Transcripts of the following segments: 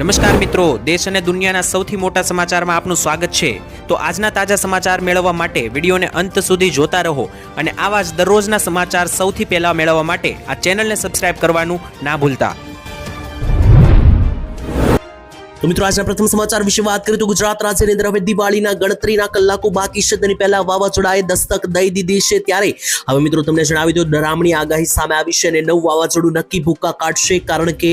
નમસ્કાર મિત્રો, દેશ અને દુનિયાના સૌથી મોટા સમાચારમાં આપનું સ્વાગત છે। તો આજના તાજા સમાચાર મેળવવા માટે વિડીયોને અંત સુધી જોતા રહો અને આવા જ દરરોજના સમાચાર સૌથી પહેલા મેળવવા માટે આ ચેનલને સબસ્ક્રાઇબ કરવાનું ના ભૂલતા। તો મિત્રો આજના પ્રથમ સમાચાર વિશે વાત કરીએ તો ગુજરાત રાજ્યની અંદર હવે દિવાળીના ગણતરીના કલાકો બાકી છે, તેની પહેલા વાવાઝોડાએ દસ્તક દઈ દીધી છે। ત્યારે હવે મિત્રો તમને જણાવી દો, ડરામણી આગાહી સામે આવી છે અને નવું વાવાઝોડું નક્કી ભૂક્કા કાઢશે, કારણ કે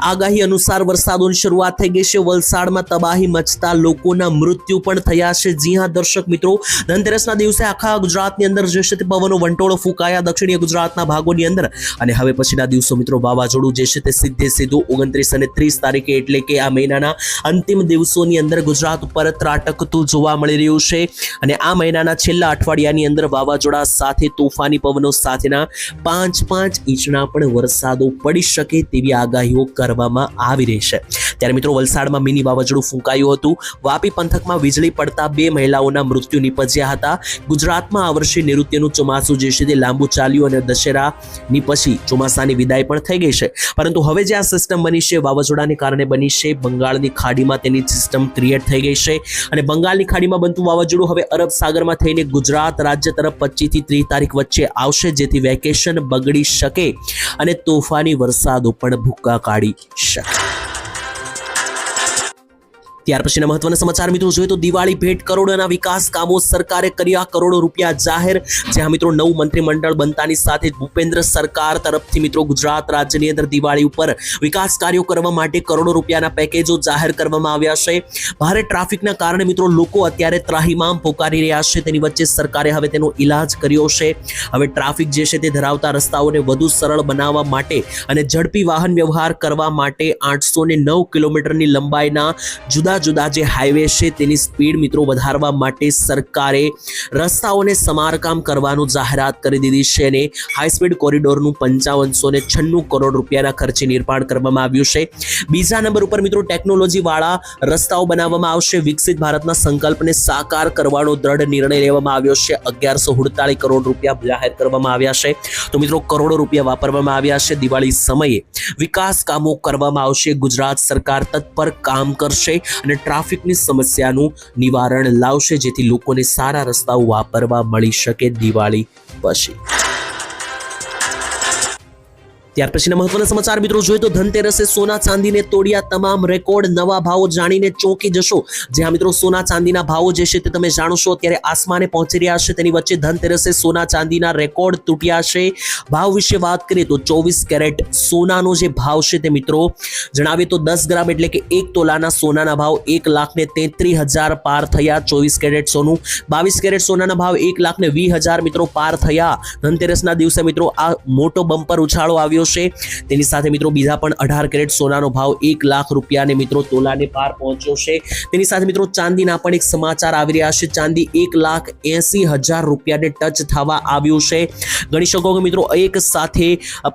આગાહી અનુસાર વરસાદોની શરૂઆત થઈ ગઈ છે। વલસાડમાં તબાહી મચતા લોકોના મૃત્યુ પણ થયા છે। જી હા દર્શક મિત્રો, ધનતેરસના દિવસે આખા ગુજરાતની અંદર જે છે તે પવનો વંટોળો ફૂંકાયા દક્ષિણીય ગુજરાતના ભાગોની અંદર, અને હવે પછીના દિવસો મિત્રો વાવાઝોડું જે છે તે સીધું 29 અને 30 તારીખે એટલે કે આ મહિનાના અંતિમ દિવસોની અંદર ગુજરાત ઉપર ત્રાટકતું જોવા મળી રહ્યું છે। અને આ મહિનાના છેલ્લા અઠવાડિયાની અંદર વાવાઝોડા સાથે તોફાની પવનો સાથેના 5 ઇંચના પણ વરસાદો પડી શકે તેવી આગાહીઓ કરવામાં આવી રહી છે। ત્યારે મિત્રો વલસાડમાં મિની વાવાઝોડું ફૂંકાયું હતું। વાપી પંથકમાં વીજળી પડતા 2 મહિલાઓના મૃત્યુ નિપજ્યા હતા। ગુજરાતમાં આ વર્ષે નૈઋત્યનું ચોમાસું જે છે તે લાંબુ ચાલ્યું અને દશેરાની પછી ચોમાસાની વિદાય પણ થઈ ગઈ છે, પરંતુ હવે જે આ સિસ્ટમ બની છે વાવાઝોડાને કારણે બની છે, બંગાળની ખાડીમાં તેની સિસ્ટમ ક્રિએટ થઈ ગઈ છે અને બંગાળની ખાડીમાં બનતું વાવાઝોડું હવે અરબ સાગરમાં થઈને ગુજરાત રાજ્ય તરફ 25 થી 30 તારીખ વચ્ચે આવશે, જેથી વેકેશન બગડી શકે અને તોફાની વરસાદો પણ ભૂક્કા કાઢી શકે। ત્યાર પછીના મહત્વના સમાચાર મિત્રો જોઈએ તો દિવાળી ભેટ કરોડોના વિકાસ કામો સરકારે કર્યા, કરોડો રૂપિયા જાહેર। જ્યાં મિત્રો નવું મંત્રીમંડળ બનતાની સાથે ભૂપેન્દ્ર સરકાર તરફથી મિત્રો ગુજરાત રાજ્યની અંદર દિવાળી ઉપર વિકાસ કાર્યો કરવા માટે કરોડો રૂપિયાના પેકેજો જાહેર કરવામાં આવ્યા છે। ભારે ટ્રાફિકના કારણે મિત્રો લોકો અત્યારે ત્રાહિમામ પોકારી રહ્યા છે, તેની વચ્ચે સરકારે હવે તેનો ઈલાજ કર્યો છે। હવે ટ્રાફિક જે છે તે ધરાવતા રસ્તાઓને વધુ સરળ બનાવવા માટે અને ઝડપી વાહન વ્યવહાર કરવા માટે 809 કિલોમીટરની લંબાઈના જુદા જે હાઈવે છે તેની સ્પીડ મિત્રો વધારવા માટે સરકારે રસ્તાઓને સમારકામ કરવાનું જાહેરાત કરી દીધી છે અને હાઈ સ્પીડ કોરિડોરનું 5596 કરોડ રૂપિયાના ખર્ચે નિર્માણ કરવામાં આવ્યું છે। બીજા નંબર ઉપર મિત્રો ટેકનોલોજી વાળા રસ્તાઓ બનાવવામાં આવશે। વિકસિત ભારતના સંકલ્પને સાકાર કરવાનો દ્રઢ નિર્ણય લેવામાં આવ્યો છે। 1148 કરોડ રૂપિયા જાહેર કરવામાં આવ્યા છે। તો મિત્રો કરોડો રૂપિયા વાપરવામાં આવ્યા છે। દિવાળી સમયે વિકાસ કામો કરવામાં આવશે। ગુજરાત સરકાર તત્પર કામ કરશે અને ટ્રાફિકની સમસ્યાનું નિવારણ લાવશે, જેથી લોકોને સારા રસ્તાઓ વાપરવા મળી શકે દિવાળી પછી। ત્યાર પછીના મહત્વના સમાચાર મિત્રો જોઈએ તો ધનતેરસે સોના ચાંદીને તોડ્યા તમામ રેકોર્ડ, નવા ભાવો જાણીને ચોંકી જશો। જ્યાં મિત્રો સોના ચાંદીના ભાવો જે છે તે તમે જાણો છો અત્યારે આસમાને પહોંચી રહ્યા છે, તેની વચ્ચે ધનતેરસે સોના ચાંદીના રેકોર્ડ તૂટ્યા છે। ભાવ વિશે વાત કરીએ તો 24 કેરેટ સોનાનો જે ભાવ છે તે મિત્રો જણાવીએ તો 10 ગ્રામ એટલે કે 1 તોલાના સોનાના ભાવ 1,33,000 પાર થયા। 24 કેરેટ સોનું, 22 કેરેટ સોનાના ભાવ 1,20,000 મિત્રો પાર થયા। ધનતેરસના દિવસે મિત્રો આ મોટો બમ્પર ઉછાળો આવ્યો છે। તેની સાથે મિત્રો બીજા પણ 18 કેરેટ સોનાનો ભાવ 1 લાખ રૂપિયાને મિત્રો તોલાને પાર પહોંચ્યો છે। તેની સાથે મિત્રો ચાંદીના પણ એક સમાચાર આવી રહ્યા છે। ચાંદી 1,80,000 રૂપિયાને ટચ થવા આવ્યું છે। ગણી શકો કે મિત્રો એક સાથે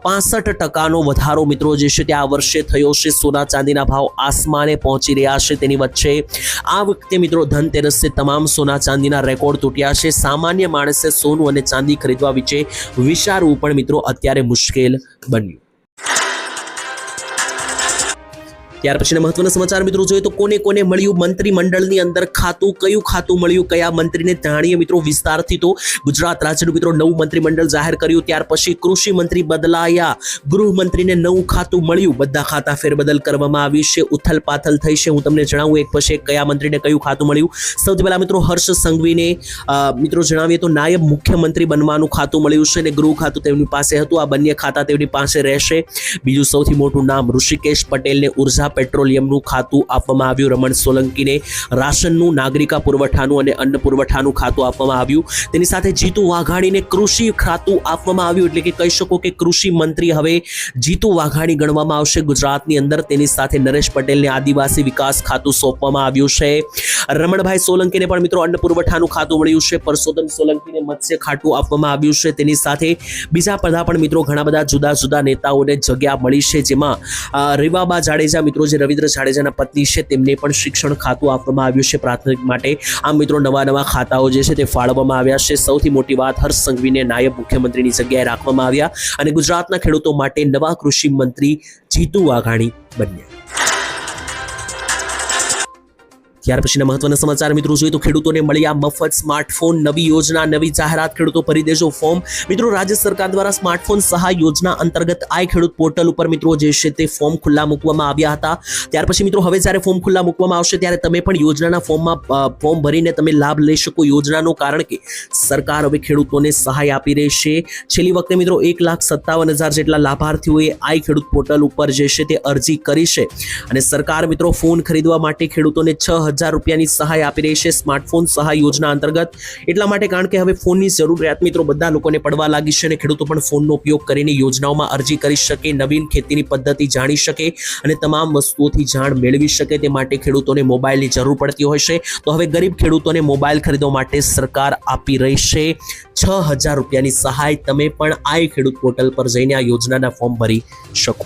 65% વધારો મિત્રો જે છે તે આ વર્ષે થયો છે। સોના ચાંદીના ભાવ આસમાને પહોંચી રહ્યા છે। તેની વચ્ચે આ વખતે મિત્રો ધનતેરસે તમામ સોના ચાંદીના રેકોર્ડ તૂટ્યા છે। સામાન્ય માણસે સોનું અને ચાંદી ખરીદવા વિશે વિચારવું પણ મિત્રો અત્યારે મુશ્કેલ બન્યું। ત્યાર પછીના મહત્વના સમાચાર મિત્રો જોઈએ તો કોને કોને મળ્યું મંત્રીમંડળની અંદર ખાતું, કયું ખાતું મળ્યું, કયા મંત્રીને જાણીએ મિત્રો વિસ્તારથી। તો ગુજરાત રાજ્યનું મિત્રો નવું મંત્રીમંડળ જાહેર કર્યું। ત્યાર પછી કૃષિ મંત્રી બદલાયા, ગૃહમંત્રીને નવું ખાતું મળ્યું, બધા ખાતા ફેરબદલ કરવામાં આવી છે, ઉથલપાથલ થઈ છે। હું તમને જણાવું એક પછી એક કયા મંત્રીને કયું ખાતું મળ્યું। સૌથી પહેલા મિત્રો હર્ષ સંઘવીને મિત્રો જણાવીએ તો નાયબ મુખ્યમંત્રી બનવાનું ખાતું મળ્યું છે અને ગૃહ ખાતું તેમની પાસે હતું। આ બંને ખાતા તેમની પાસે રહેશે। બીજું સૌથી મોટું નામ ઋષિકેશ પટેલને ઉર્જા પેટ્રોલિયમનું ખાતું આપવામાં આવ્યું। રમણ સોલંકીને રાશનનું, નાગરિકા પુરવઠાનું અને અન્ન પુરવઠાનું ખાતું આપવામાં આવ્યું। તેની સાથે જીતુ વાઘાણીને કૃષિ ખાતું આપવામાં આવ્યું, એટલે કે કહી શકો કે કૃષિ મંત્રી હવે જીતુ વાઘાણી ગણવામાં આવશે ગુજરાતની અંદર। તેની સાથે નરેશ પટેલને આદિવાસી વિકાસ ખાતું સોંપવામાં આવ્યું છે। રમણભાઈ સોલંકીને પણ મિત્રો અન્ન પુરવઠાનું ખાતું મળ્યું છે। પરસોત્તમ સોલંકીને મત્સ્ય ખાતું આપવામાં આવ્યું છે। તેની સાથે બીજા બધા પણ મિત્રો ઘણા બધા જુદા જુદા નેતાઓને જગ્યા મળી છે, જેમાં રેવાબા જાડેજા મિત્રો જે રવિન્દ્ર જાડેજાના પત્ની છે તેમને પણ શિક્ષણ ખાતું આપવામાં આવ્યું છે પ્રાથમિક માટે। આમ મિત્રો નવા ખાતાઓ જે છે તે ફાળવવામાં આવ્યા છે। સૌથી મોટી વાત, હર્ષ સંઘવીને નાયબ મુખ્યમંત્રીની જગ્યાએ રાખવામાં આવ્યા અને ગુજરાતના ખેડૂતો માટે નવા કૃષિ મંત્રી જીતુ વાઘાણી બન્યા। ત્યાર પછીના મહત્વના સમાચાર મિત્રો જોઈએ તો ખેડૂતોને મળ્યા મફત સ્માર્ટફોન, નવી યોજના, નવી જાહેરાત, ખેડૂતો ભરી દેજો ફોર્મ. મિત્રો રાજ્ય સરકાર દ્વારા સ્માર્ટફોન સહાય યોજના અંતર્ગત આઈ ખેડૂત પોર્ટલ ઉપર મિત્રો જે છે તે ફોર્મ ખુલ્લા મૂકવામાં આવ્યા હતા. ત્યાર પછી મિત્રો હવે જ્યારે ફોર્મ ખુલ્લા મૂકવામાં આવશે ત્યારે તમે પણ યોજનાના ફોર્મ ભરીને તમે લાભ લઈ શકો યોજનાનો, કારણ કે સરકાર હવે ખેડૂતોને સહાય આપી રહી છે. છેલ્લી વખતે મિત્રો 1,57,000 જેટલા લાભાર્થીઓએ આઈ ખેડૂત પોર્ટલ ઉપર જે છે તે અરજી કરી છે અને સરકાર મિત્રો ફોન ખરીદવા માટે ખેડૂતોને 6,000 રૂપિયાની સહાય આપી રહી છે સ્માર્ટફોન સહાય યોજના અંતર્ગત. એટલા માટે કારણ કે હવે ફોનની જરૂરિયાત મિત્રો બધા લોકોને પડવા લાગી છે અને ખેડૂતો પણ ફોનનો ઉપયોગ કરીને યોજનાઓમાં અરજી કરી શકે, નવીન ખેતીની પદ્ધતિ જાણી શકે અને તમામ વસ્તુઓથી જાણ મેળવી શકે. તે માટે ખેડૂતોને મોબાઈલની જરૂર પડતી હોય છે, તો હવે ગરીબ ખેડૂતોને મોબાઈલ ખરીદવા માટે સરકાર આપી રહી છે 6,000 રૂપિયાની સહાય. તમે પણ આઈ ખેડૂત પોર્ટલ પર જઈને આ યોજનાના ફોર્મ ભરી શકો.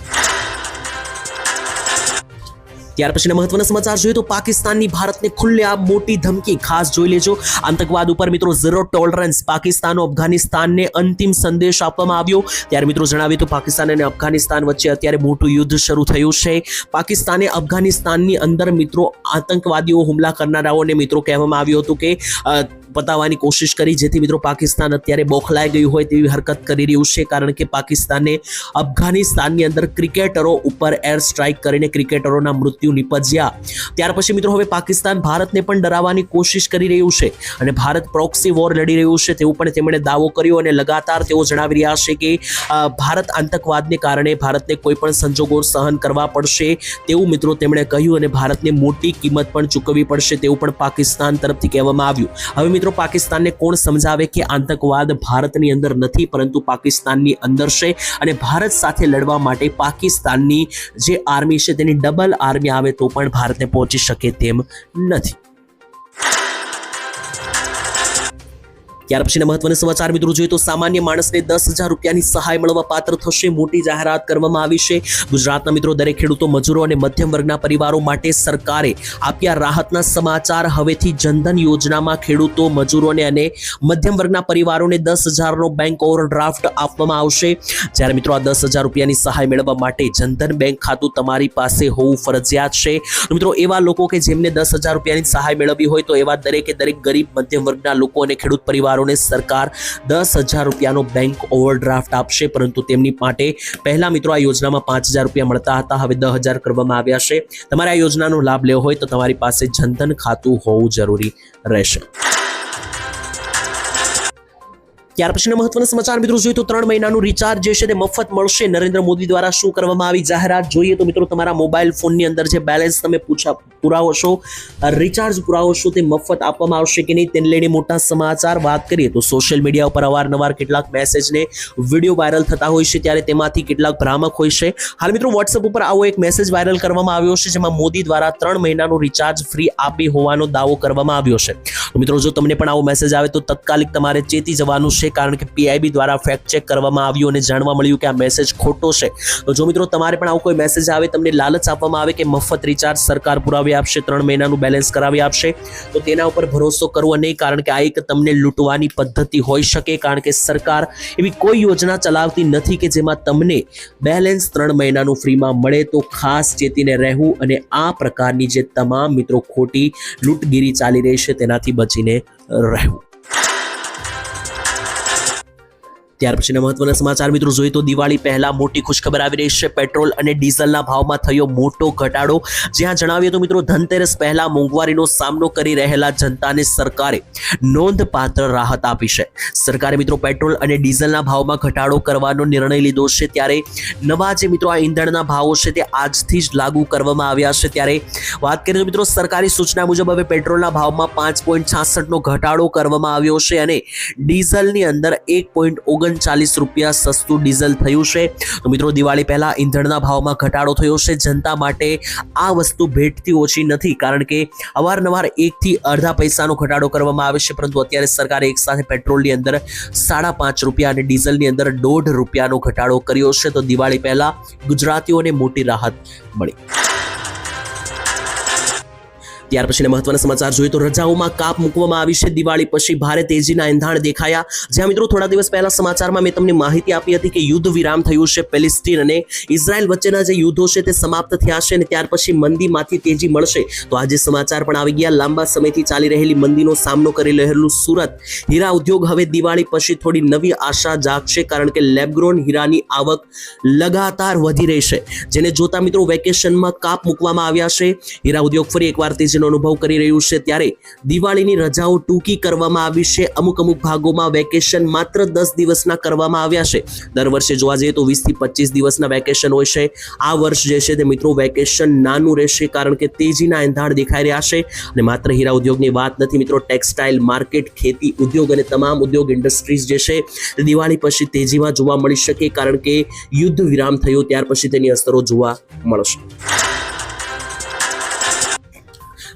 ત્યાર પછીના મહત્વના સમાચાર જોઈએ તો પાકિસ્તાનની ભારતને ખુલ્લેઆમ મોટી ધમકી. ખાસ જોઈ લેજો, આતંકવાદ ઉપર મિત્રો ઝીરો ટોલરન્સ. પાકિસ્તાન અફઘાનિસ્તાનને અંતિમ સંદેશ આપવામાં આવ્યો. ત્યારે મિત્રો જણાવીએ તો પાકિસ્તાન અને અફઘાનિસ્તાન વચ્ચે અત્યારે મોટું યુદ્ધ શરૂ થયું છે. પાકિસ્તાને અફઘાનિસ્તાનની અંદર મિત્રો આતંકવાદીઓ હુમલા કરનારાઓને મિત્રો કહેવામાં આવ્યું હતું કે પતાવવાની કોશિશ કરી, જેથી મિત્રો પાકિસ્તાન અત્યારે બોખલાઈ ગયું હોય તેવી હરકત કરી રહ્યું છે, કારણ કે પાકિસ્તાને અફઘાનિસ્તાનની અંદર ક્રિકેટરો ઉપર એર સ્ટ્રાઇક કરીને ક્રિકેટરોના મૃત્યુ નિપજ્યા. ત્યાર પછી મિત્રો હવે પાકિસ્તાન ભારતને પણ ડરાવવાની કોશિશ કરી રહ્યું છે અને ભારત પ્રોક્સી વોર લડી રહ્યું છે તેવું પણ તેમણે દાવો કર્યો અને લગાતાર તેઓ જણાવી રહ્યા છે કે ભારત આતંકવાદને કારણે ભારતને કોઈ પણ સંજોગો સહન કરવા પડશે તેવું મિત્રો તેમણે કહ્યું અને ભારતને મોટી કિંમત પણ ચૂકવવી પડશે તેવું પણ પાકિસ્તાન તરફથી કહેવામાં આવ્યું. હવે મિત્રો પાકિસ્તાનને કોણ સમજાવે કે આતંકવાદ ભારતની અંદર નથી પરંતુ પાકિસ્તાનની અંદર છે અને ભારત સાથે લડવા માટે પાકિસ્તાનની જે આર્મી છે તેની ડબલ આર્મી આવે તો પણ ભારતને પહોંચી શકે તેમ નથી. ત્યાર પછીના મહત્વના સમાચાર મિત્રો જોઈએ તો સામાન્ય માણસને 10,000 રૂપિયાની સહાય મળવા પાત્ર થશે. મોટી જાહેરાત કરવામાં આવી છે. ગુજરાતના મિત્રો દરેક ખેડૂતો, મજૂરો અને મધ્યમ વર્ગના પરિવારો માટે સરકારે આપ્યા રાહતના સમાચાર. હવેથી જનધન યોજનામાં ખેડૂતો, મજૂરોને અને મધ્યમ વર્ગના પરિવારોને 10,000નો બેંક ઓવરડ્રાફ્ટ આપવામાં આવશે. જ્યારે મિત્રો આ 10,000 રૂપિયાની સહાય મેળવવા માટે જનધન બેંક ખાતું તમારી પાસે હોવું ફરજિયાત છે. મિત્રો એવા લોકો કે જેમને 10,000 રૂપિયાની સહાય મેળવવી હોય તો એવા દરેક ગરીબ મધ્યમ વર્ગના લોકો અને ખેડૂત પરિવારો સરકાર 10,000 રૂપિયાનો બેંક ઓવરડ્રાફ્ટ આપશે, પરંતુ તેમની માટે પહેલા મિત્રો આ યોજનામાં 5,000 રૂપિયા મળતા હતા, હવે 10,000 કરવામાં આવ્યા છે. તમારે આ યોજનાનો લાભ લેવો હોય તો તમારી પાસે જનધન ખાતું હોવું જરૂરી રહેશે. ત્યાર પછીના મહત્વના સમાચાર મિત્રો જોઈએ તો 3 મહિનાનું રિચાર્જ જે છે તે મફત મળશે. નરેન્દ્ર મોદી દ્વારા શું કરવામાં આવી જાહેરાત જોઈએ તો મિત્રો તમારા મોબાઈલ ફોનની અંદર જે બેલેન્સ તમે પુરાવો છો, રિચાર્જ પુરાવો છો તે મફત આપવામાં આવશે કે નહીં તેને લઈને મોટા સમાચાર. વાત કરીએ તો સોશિયલ મીડિયા ઉપર અવારનવાર કેટલાક મેસેજને વિડીયો વાયરલ થતા હોય છે, ત્યારે તેમાંથી કેટલાક ભ્રામક હોય છે. હાલ મિત્રો વોટ્સએપ ઉપર આવો એક મેસેજ વાયરલ કરવામાં આવ્યો છે જેમાં મોદી દ્વારા 3 મહિનાનું રિચાર્જ ફ્રી આપી હોવાનો દાવો કરવામાં આવ્યો છે. તો મિત્રો જો તમને પણ આવો મેસેજ આવે તો તત્કાલિક તમારે ચેતી જવાનું છે, કારણ કે PIB દ્વારા ફેક્ટ ચેક કરવામાં આવ્યું અને જાણવા મળ્યું કે આ મેસેજ ખોટો છે. તો જો મિત્રો તમારે પણ આવો કોઈ મેસેજ આવે, તમને લાલચ આપવામાં આવે કે મફત રિચાર્જ સરકાર પુરાવી આપશે, 3 મહિનાનું બેલેન્સ કરાવી આપશે, તો તેના ઉપર ભરોસો કરવો નહીં, કારણ કે આ એક તમને લૂંટવાની પદ્ધતિ હોઈ શકે. કારણ કે સરકાર એવી કોઈ યોજના ચલાવતી નથી કે જેમાં તમને બેલેન્સ 3 મહિનાનું ફ્રીમાં મળે. તો ખાસ ચેતીને રહેવું અને આ પ્રકારની જે તમામ મિત્રો ખોટી લૂંટગીરી ચાલી રહી છે તેનાથી બચીને રહેવું. ત્યાર પછીના મહત્વના સમાચાર મિત્રો જોઈએ તો દિવાળી પહેલા મોટી ખુશખબર આવી રહી છે. પેટ્રોલ અને ડીઝલના ભાવમાં થયો મોટો ઘટાડો. જ્યાં જણાવીએ તો મિત્રો ધનતેરસ પહેલા મોંઘવારીનો સામનો કરી રહેલા જનતાને સરકારે નોંધપાત્ર રાહત આપી છે. સરકારે મિત્રો પેટ્રોલ અને ડીઝલના ભાવમાં ઘટાડો કરવાનો નિર્ણય લીધો છે. ત્યારે નવા જે મિત્રો આ ઈંધણના ભાવો છે તે આજથી જ લાગુ કરવામાં આવ્યા છે. ત્યારે વાત કરીએ તો મિત્રો સરકારી સૂચના મુજબ હવે પેટ્રોલના ભાવમાં 5.66નો ઘટાડો કરવામાં આવ્યો છે અને ડીઝલની અંદર 1.39 રૂપિયા સસ્તું ડીઝલ થયું છે. તો મિત્રો દિવાળી પહેલા ઈંધણના ભાવમાં ઘટાડો થયો છે. જનતા માટે આ વસ્તુ ભેટથી ઓછી નથી, કારણ કે અવારનવાર 1 થી અડધા પૈસાનો ઘટાડો કરવામાં આવે છે, પરંતુ અત્યારે સરકારે એક સાથે પેટ્રોલની અંદર 5.5 રૂપિયા અને ડીઝલની અંદર 1.5 રૂપિયાનો ઘટાડો કર્યો છે. તો દિવાળી પહેલા ગુજરાતીઓને મોટી રાહત મળી. ત્યાર પછીના મહત્વના સમાચાર જોઈએ તો રજાઓમાં કાપ મૂકવામાં આવી છે. દિવાળી પછી ભારે તેજીના એંધાણ દેખાયા. જ્યાં મિત્રો થોડા દિવસ પહેલા સમાચારમાં મેં તમને માહિતી આપી હતી કે યુદ્ધ વિરામ થયું છે. પેલેસ્ટીન અને ઇઝરાયલ વચ્ચેના જે યુદ્ધો છે તે સમાપ્ત થયા છે અને ત્યાર પછી મંદીમાંથી તેજી મળશે. તો આજે સમાચાર પણ આવી ગયા. લાંબા સમયથી ચાલી રહેલી મંદીનો સામનો કરી રહેલું સુરત હીરા ઉદ્યોગ હવે દિવાળી પછી થોડી નવી આશા જાગશે, કારણ કે લેબગ્રોન હીરાની આવક લગાતાર વધી રહી છે, જેને જોતા મિત્રો વેકેશનમાં કાપ મૂકવામાં આવ્યા છે. હીરા ઉદ્યોગ ફરી એકવાર તેજીનો અનુભવ કરી રહ્યું છે. ત્યારે દિવાળીની રજાઓ ટૂંકી કરવામાં આવી છે. અમુક ભાગોમાં વેકેશન માત્ર 10 દિવસના કરવામાં આવ્યા છે. દર વર્ષે જોવા જઈએ તો 20 થી 25 દિવસના વેકેશન હોય છે. આ વર્ષ જે છે તે મિત્રો વેકેશન નાનું રહેશે, કારણ કે તેજીના એંધાણ દેખાઈ રહ્યા છે. અને માત્ર હીરા ઉદ્યોગની વાત નથી મિત્રો, ટેક્સટાઇલ માર્કેટ, ખેતી ઉદ્યોગ અને તમામ ઉદ્યોગ ઇન્ડસ્ટ્રીઝ જે છે તે દિવાળી પછી તેજીમાં જોવા મળી શકે, કારણ કે યુદ્ધ વિરામ થયો ત્યાર પછી તેની અસરો જોવા મળશે.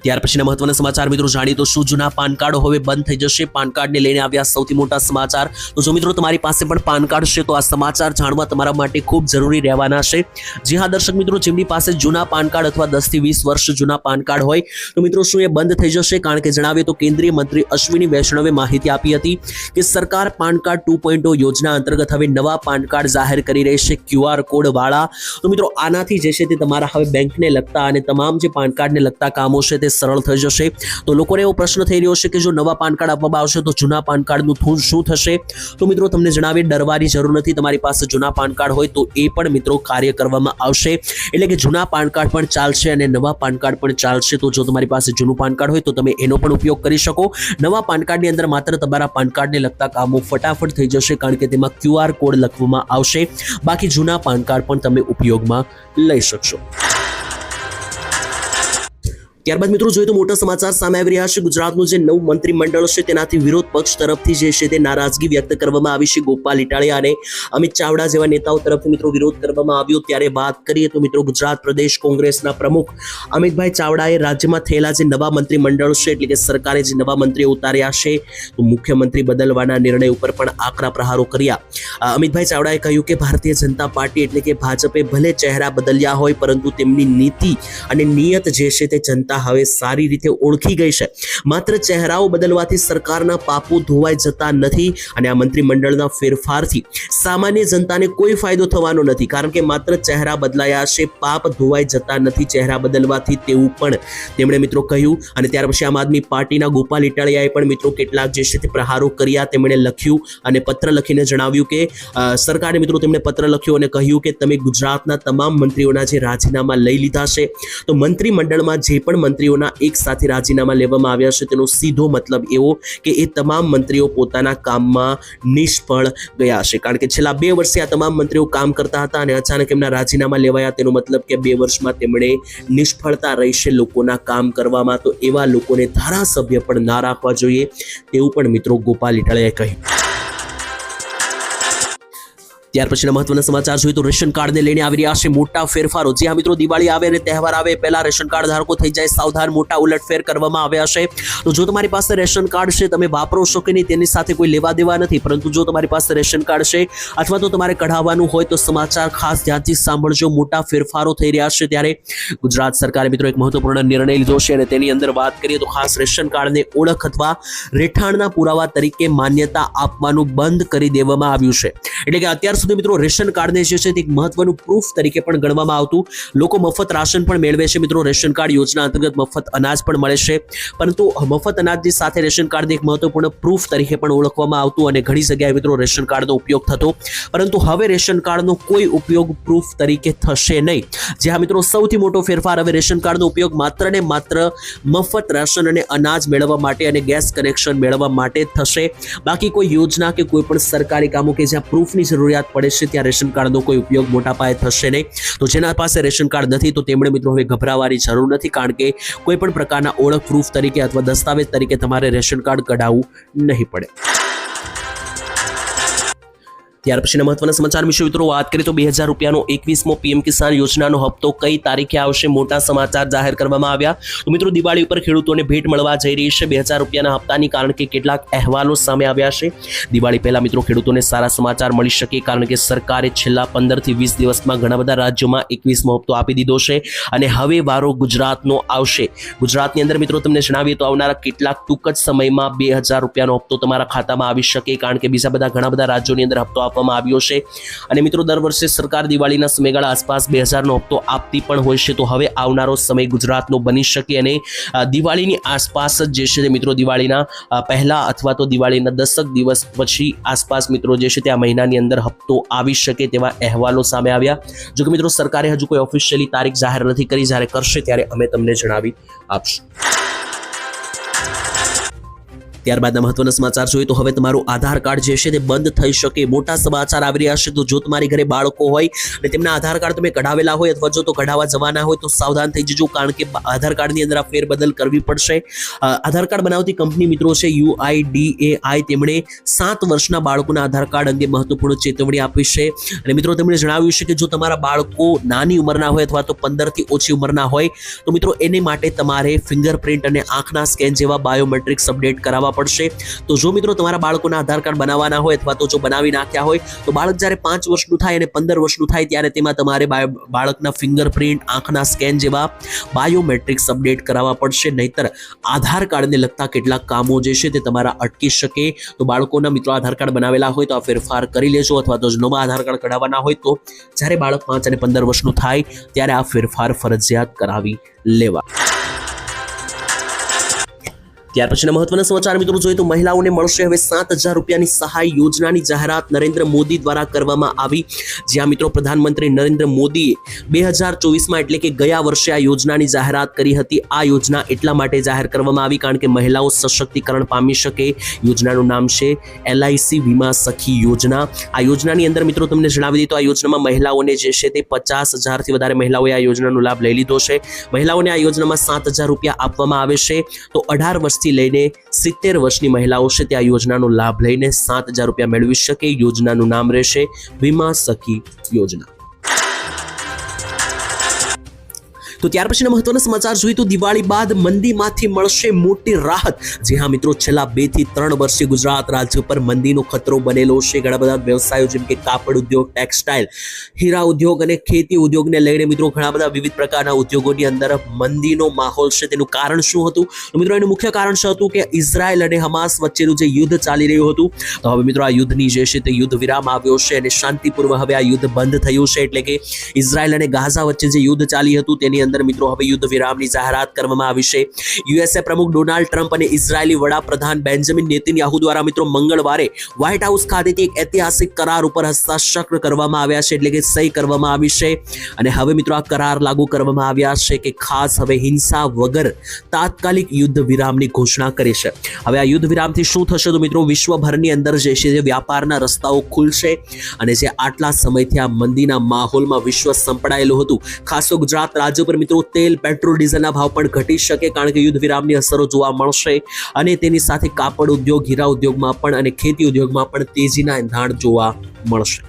ત્યાર પછીના મહત્વના સમાચાર મિત્રો જાણીએ તો શું જૂના પાન કાર્ડો હવે બંધ થઈ જશે? પાન કાર્ડને લઈને આવ્યા સૌથી મોટા સમાચાર. તો જો મિત્રો તમારી પાસે પણ પાન કાર્ડ છે તો આ સમાચાર જાણવા તમારા માટે ખૂબ જરૂરી રહેવાના છે. જી હા દર્શક મિત્રો, જેમની પાસે જૂના પાન કાર્ડ અથવા 10 થી 20 વર્ષ જૂના પાન કાર્ડ હોય તો મિત્રો શું એ બંધ થઈ જશે? કારણ કે જણાવીએ તો કેન્દ્રીય મંત્રી અશ્વિની વૈષ્ણવે માહિતી આપી હતી કે સરકાર પાન કાર્ડ 2.0 યોજના અંતર્ગત હવે નવા પાન કાર્ડ જાહેર કરી રહી છે, QR કોડ વાળા. તો મિત્રો આનાથી જે છે તે તમારા હવે બેંકને લગતા અને તમામ જે પાન કાર્ડને લગતા કામો છે તે સરળ થઈ જશે. તો લોકોને એવો પ્રશ્ન થઈ રહ્યો છે કે જો નવા પાન કાર્ડ આપવામાં આવશે તો જૂના પાન કાર્ડનું શું થશે? તો મિત્રો તમને જણાવીએ, ડરવાની જરૂર નથી. તમારી પાસે જૂના પાન કાર્ડ હોય તો એ પણ મિત્રો કાર્ય કરવામાં આવશે. એટલે કે જૂના પાન કાર્ડ પણ ચાલશે અને નવા પાન કાર્ડ પણ ચાલશે. તો જો તમારી પાસે જૂનું પાન કાર્ડ હોય તો તમે એનો પણ ઉપયોગ કરી શકો. નવા પાન કાર્ડની અંદર માત્ર તમારા પાન કાર્ડને લગતા કામો ફટાફટ થઈ જશે, કારણ કે તેમાં QR કોડ લખવામાં આવશે. બાકી જૂના પાન કાર્ડ પણ તમે ઉપયોગમાં લઈ શકશો. ત્યારબાદ મિત્રો જોઈએ તો મોટા સમાચાર સામે આવી રહ્યા છે. ગુજરાતનું જે નવું મંત્રીમંડળ છે તેનાથી વિરોધ પક્ષ તરફથી જે છે તે નારાજગી વ્યક્ત કરવામાં આવી છે. ગોપાલ ઇટાલિયા અને અમિત ચાવડા જેવા નેતાઓ તરફથી મિત્રો વિરોધ કરવામાં આવ્યો. ત્યારે વાત કરીએ તો મિત્રો ગુજરાત પ્રદેશ કોંગ્રેસના પ્રમુખ અમિતભાઈ ચાવડાએ રાજ્યમાં થયેલા જે નવા મંત્રીમંડળ છે, એટલે કે સરકારે જે નવા મંત્રીઓ ઉતાર્યા છે, તો મુખ્યમંત્રી બદલવાના નિર્ણય ઉપર પણ આકરા પ્રહારો કર્યા. અમિતભાઈ ચાવડાએ કહ્યું કે ભારતીય જનતા પાર્ટી એટલે કે ભાજપે ભલે ચહેરા બદલ્યા હોય, પરંતુ તેમની નીતિ અને નિયત જે છે તે જનતા હવે સારી રીતે ઓળખી ગઈ છે. માત્ર ચહેરાઓ બદલવાથી સરકારના પાપો ધોવાઈ જતા નથી અને આ મંત્રીમંડળના ફેરફારથી સામાન્ય જનતાને કોઈ ફાયદો થવાનો નથી, કારણ કે માત્ર ચહેરા બદલાયા છે, પાપ ધોવાઈ જતા નથી ચહેરા બદલવાથી, તેવું પણ તેમણે મિત્રો કહ્યું. અને ત્યાર પછી આમ આદમી પાર્ટીના ગોપાલ ઇટાલિયાએ પણ મિત્રો કેટલાક જે છે તે પ્રહારો કર્યા. તેમણે લખ્યું અને પત્ર લખીને જણાવ્યું કે સરકારે મિત્રો તેમણે પત્ર લખ્યો અને કહ્યું કે તમે ગુજરાતના તમામ મંત્રીઓના જે રાજીનામા લઈ લીધા છે, તો મંત્રીમંડળમાં જે પણ મંત્રીઓના એક સાથે રાજીનામા લેવામાં આવ્યા છે તેનો સીધો મતલબ એવો કે એ તમામ મંત્રીઓ પોતાના કામમાં નિષ્ફળ ગયા છે. કારણ કે છેલ્લા 2 વર્ષથી આ તમામ મંત્રીઓ કામ કરતા હતા અને અચાનક એમના રાજીનામા લેવાયા, તેનો મતલબ કે 2 વર્ષમાં તેમણે નિષ્ફળતા રહી છે લોકોના કામ કરવામાં. તો એવા લોકોને ધારાસભ્ય પણ ના રાખવા જોઈએ, તેવું પણ મિત્રો ગોપાલ ઇટાલિયાએ કહ્યું. ત્યાર પછીના મહત્વના સમાચાર જોઈએ તો રેશન કાર્ડને લઈને આવી રહ્યા છે મોટા ફેરફારો. જી હા મિત્રો, દિવાળી આવે અને તહેવાર આવે પહેલા રેશન કાર્ડ ધારકો થઈ જાય સાવધાન. મોટા ઉલટફેર કરવામાં આવ્યા છે. તો જો તમારી પાસે રેશન કાર્ડ છે, તમે વાપરો છો કે નહીં તેની સાથે કોઈ લેવા દેવા નથી, પરંતુ જો તમારી પાસે રેશન કાર્ડ છે અથવા તો તમારે કઢાવવાનું હોય તો સમાચાર ખાસ ધ્યાનથી સાંભળજો. મોટા ફેરફારો થઈ રહ્યા છે. ત્યારે ગુજરાત સરકારે મિત્રો એક મહત્વપૂર્ણ નિર્ણય લીધો છે અને તેની અંદર વાત કરીએ તો ખાસ રેશન કાર્ડને ઓળખ અથવા રહેઠાણના પુરાવા તરીકે માન્યતા આપવાનું બંધ કરી દેવામાં આવ્યું છે. એટલે કે અત્યાર સુધી મિત્રો રેશન કાર્ડને જે છે તે એક મહત્વનું પ્રૂફ તરીકે પણ ગણવામાં આવતું. લોકો મફત રાશન પણ મેળવે છે મિત્રો. રેશન કાર્ડ યોજના અંતર્ગત મફત અનાજ પણ મળે છે, પરંતુ મફત અનાજની સાથે રેશન કાર્ડને એક મહત્વપૂર્ણ પ્રૂફ તરીકે પણ ઓળખવામાં આવતું અને ઘણી જગ્યાએ મિત્રો રેશન કાર્ડનો ઉપયોગ થતો. પરંતુ હવે રેશન કાર્ડનો કોઈ ઉપયોગ પ્રૂફ તરીકે થશે નહીં. જે હા મિત્રો, સૌથી મોટો ફેરફાર, હવે રેશન કાર્ડનો ઉપયોગ માત્ર ને માત્ર મફત રાશન અને અનાજ મેળવવા માટે અને ગેસ કનેક્શન મેળવવા માટે થશે. બાકી કોઈ યોજના કે કોઈ પણ સરકારી કામો કે જ્યાં પ્રૂફની જરૂરિયાત પડે છે ત્યાં રેશન કાર્ડનો કોઈ ઉપયોગ મોટા પાયે થશે નહીં. તો જેના પાસે રેશન કાર્ડ નથી તો તેમણે મિત્રો હવે ગભરાવાની જરૂર નથી, કારણ કે કોઈ પણ પ્રકારના ઓળખ પ્રૂફ તરીકે અથવા દસ્તાવેજ તરીકે તમારે રેશન કાર્ડ કઢાવવું નહીં પડે. ત્યાર પછીના મહત્વના સમાચાર વિશે મિત્રો વાત કરીએ તો 2000 રૂપિયાનો 21મો પીએમ કિસાન યોજનાનો હપ્તો કઈ તારીખે આવશે, મોટા સમાચાર જાહેર કરવામાં આવ્યા. તો મિત્રો દિવાળી ઉપર ખેડૂતોને ભેટ મળવા જઈ રહી છે 2000 રૂપિયાના હપ્તાની, કારણ કે કેટલાક અહેવાલો સામે આવ્યા છે. દિવાળી પહેલા મિત્રો ખેડૂતોને સારા સમાચાર મળી શકે, કારણ કે સરકારે છેલ્લા 15 થી 20 દિવસમાં ઘણા બધા રાજ્યોમાં 21મો હપ્તો આપી દીધો છે અને હવે વારો ગુજરાતનો આવશે. ગુજરાતની અંદર મિત્રો તમને જણાવીએ તો આવનારા કેટલાક ટૂંક જ સમયમાં 2000 રૂપિયાનો હપ્તો તમારા ખાતામાં આવી શકે, કારણ કે બીજા બધા ઘણા બધા રાજ્યોની અંદર હપ્તો આપવામાં આવ્યો છે. અને મિત્રો દર વર્ષે સરકાર દિવાળીના સમયગાળા આસપાસ 2000નો હપ્તો આપતી પણ હોય છે. તો હવે આવનારો સમય ગુજરાતનો બની શકે અને દિવાળીની આસપાસ જ જે છે તે મિત્રો દિવાળીના પહેલા અથવા તો દિવાળીના 10 દિવસ પછી આસપાસ મિત્રો જે છે તે આ મહિનાની અંદર હપ્તો આવી શકે તેવા અહેવાલો સામે આવ્યા. જો કે મિત્રો સરકારે હજુ કોઈ ઓફિશિયલી તારીખ જાહેર નથી કરી, જ્યારે કરશે ત્યારે અમે તમને જણાવી આપશું. ત્યારબાદના મહત્વના સમાચાર જોઈએ તો હવે તમારું આધાર કાર્ડ જે છે તે બંધ થઈ શકે, મોટા સમાચાર આવી રહ્યા છે. તો જો તમારી ઘરે બાળકો હોય અને તેમના આધાર કાર્ડ તમે કઢાવેલા હોય અથવા જો તો કઢાવવા જવાના હોય તો સાવધાન થઈ જજો, કારણ કે આધાર કાર્ડની અંદર આ ફેરબદલ કરવી પડશે. આધાર કાર્ડ બનાવતી કંપની મિત્રો છે UIDAI, તેમણે 7 વર્ષના બાળકોના આધાર કાર્ડ અંગે મહત્વપૂર્ણ ચેતવણી આપી છે. અને મિત્રો તેમણે જણાવ્યું છે કે જો તમારા બાળકો નાની ઉંમરના હોય અથવા તો 15 થી ઓછી ઉંમરના હોય તો મિત્રો એને માટે તમારે ફિંગરપ્રિન્ટ અને આંખના સ્કેન જેવા બાયોમેટ્રિક્સ અપડેટ કરાવવા પડશે. તો જો મિત્રો તમારા બાળકોના આધાર કાર્ડ બનાવવાના હોય અથવા તો જો બનાવી નાખ્યા હોય તો બાળક જ્યારે 5 વર્ષનું થાય અને 15 વર્ષનું થાય ત્યારે તેમાં તમારે બાળકના ફિંગરપ્રિન્ટ, આંખના સ્કેન જેવા બાયોમેટ્રિક્સ અપડેટ કરાવવા પડશે, નહીતર આધાર કાર્ડને લગતા કેટલાક કામો જે છે તે તમારા અટકી શકે. તો બાળકોના મિત્રો આધાર કાર્ડ બનાવેલા હોય તો આ ફેરફાર કરી લેજો, અથવા તો નવા આધાર કાર્ડ કઢાવવાના હોય તો જ્યારે બાળક 5 અને 15 વર્ષનું થાય ત્યારે આ ફેરફાર ફરજિયાત કરાવી લેવા. ત્યાર પછીના મહત્વના સમાચાર મિત્રો જોઈએ તો મહિલાઓને મળશે હવે 7000 રૂપિયાની સહાય યોજનાની જાહેરાત નરેન્દ્ર મોદી દ્વારા કરવામાં આવી. જ્યાં મિત્રો પ્રધાનમંત્રી નરેન્દ્ર મોદીએ 2024માં એટલે કે ગયા વર્ષે આ યોજનાની જાહેરાત કરી હતી. આ યોજના એટલા માટે જાહેર કરવામાં આવી કારણ કે મહિલાઓ સશક્તિકરણ પામી શકે. યોજનાનું નામ છે LIC વીમા સખી યોજના. આ યોજનાની અંદર મિત્રો તમને જણાવી દઈએ તો આ યોજનામાં મહિલાઓને જે છે તે 50,000 થી વધારે મહિલાઓએ આ યોજનાનો લાભ લઈ લીધો છે. મહિલાઓને આ યોજનામાં 7000 રૂપિયા આપવામાં આવે છે. તો 18 વર્ષથી લઈને 70 વર્ષની મહિલાઓ છે તે આ યોજનાનો લાભ લઈને 7000 રૂપિયા મેળવી શકે. યોજનાનું નામ રહેશે વીમા સખી યોજના. તો ત્યાર પછીના મહત્વના સમાચાર જોઈએ તો દિવાળી બાદ મંદીમાંથી મળશે મોટી રાહત. જી હા મિત્રો, છેલ્લા 2 થી 3 વર્ષથી ગુજરાત રાજ્ય પર મંદીનો ખતરો બનેલો છે. ઘણા બધા વ્યવસાયો જેમ કે કાપડ ઉદ્યોગ, ટેક્સટાઇલ, હીરા ઉદ્યોગ અને ખેતી ઉદ્યોગને લઈને મિત્રો ઘણા બધા વિવિધ પ્રકારના ઉદ્યોગોની અંદર મંદીનો માહોલ છે. તેનું કારણ શું હતું? તો મિત્રો એનું મુખ્ય કારણ શું હતું કે ઇઝરાયલ અને હમાસ વચ્ચેનું જે યુદ્ધ ચાલી રહ્યું હતું. તો હવે મિત્રો આ યુદ્ધની જે છે તે યુદ્ધ વિરામ આવ્યો છે અને શાંતિપૂર્વ હવે આ યુદ્ધ બંધ થયું છે. એટલે કે ઇઝરાયલ અને ગાઝા વચ્ચે જે યુદ્ધ ચાલી હતું તેની અંદર મિત્રો હવે યુદ્ધ વિરામની જાહેરાત કરવામાં આવી છે. USA પ્રમુખ ડોનાલ્ડ ટ્રમ્પ અને ઇઝરાયેલી વડાપ્રધાન બેન્જામિન નેતન્યાહુ દ્વારા મિત્રો મંગળવારે વ્હાઇટ હાઉસ ખાતેથી એક ઐતિહાસિક કરાર ઉપર હસ્તાક્ષર કરવામાં આવ્યા છે, એટલે કે સહી કરવામાં આવી છે. અને હવે મિત્રો આ કરાર લાગુ કરવામાં આવ્યા છે કે ખાસ હવે હિંસા વગર તાત્કાલિક યુદ્ધ વિરામની ઘોષણા કરી છે. હવે આ યુદ્ધ વિરામથી શું થશે? તો મિત્રો વિશ્વભરની અંદર જે છે તે વ્યાપારના રસ્તાઓ ખુલશે અને જે આટલા સમયથી આ મંદીના માહોલમાં વિશ્વ સંપડાયેલું હતું, ખાસ તો ગુજરાત રાજ્ય પર મિત્રો તેલ, પેટ્રોલ, ડીઝલના ભાવ પણ ઘટી શકે, કારણ કે યુદ્ધ વિરામની અસરો જોવા મળશે. અને તેની સાથે કાપડ ઉદ્યોગ, હીરા ઉદ્યોગમાં પણ અને ખેતી ઉદ્યોગમાં પણ તેજીના એંધાણ જોવા મળશે.